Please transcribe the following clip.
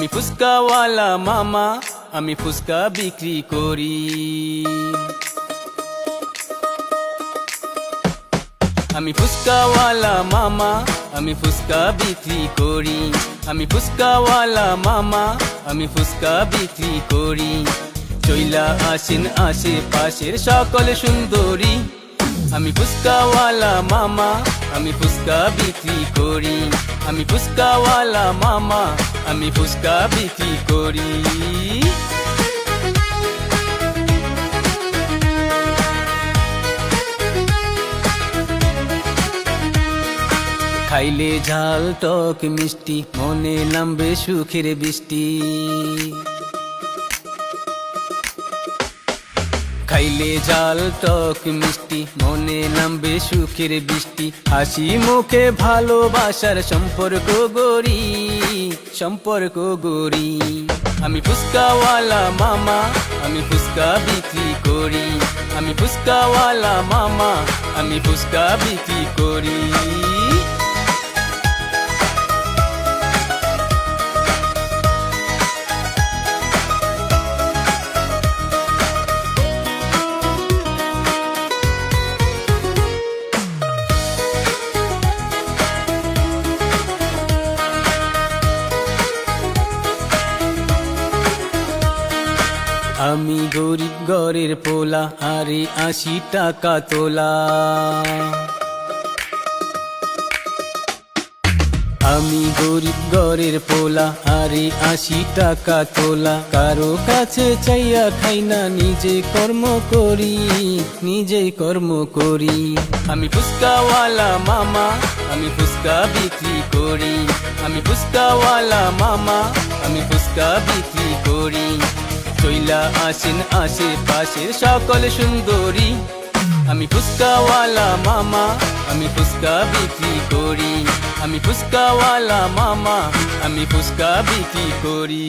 আমি ফুচকাওয়ালা মামা, আমি ফুচকা বিক্রি করি। আমি ফুচকাওয়ালা মামা, আমি ফুচকা বিক্রি করি। আমি ফুচকাওয়ালা মামা, আমি ফুচকা বিক্রি করি। চইলা আসেন আশেপাশের সকল সুন্দরী। আমি ফুচকাওয়ালা মামা, আমি ফুচকা বিক্রি করি। আমি ফুচকাওয়ালা মামা, আমি ফুচকা বিক্রি করি। খাইলে ঝাল টক মিষ্টি, মনে নামবে সুখের বৃষ্টি। খাইলে ঝাল টক মিষ্টি, মনে নামবে সুখের বৃষ্টি। হাসি মুখে ভালোবাসার সম্পর্ক গড়ি, সম্পর্ক গড়ি। আমি ফুচকাওয়ালা মামা, আমি ফুচকা বিক্রি করি। আমি ফুচকাওয়ালা মামা, আমি ফুচকা বিক্রি করি। আমি গরিব ঘরের পোলা, আরে 80 টাকা তোলা। আমি গরিব ঘরের পোলা, আরে 80 টাকা তোলা। কারো কাছে চাইয়া খাই না, নিজে কর্ম করি, নিজে কর্ম করি। আমি ফুচকাওয়ালা মামা, আমি ফুচকা বিক্রি করি। আমি ফুচকাওয়ালা মামা, আমি ফুচকা বিক্রি করি। চইলা আসেন আশেপাশের সকল সুন্দরী। আমি ফুচকাওয়ালা মামা, আমি ফুচকা বিক্রি করি। আমি ফুচকাওয়ালা মামা, আমি ফুচকা বিক্রি করি।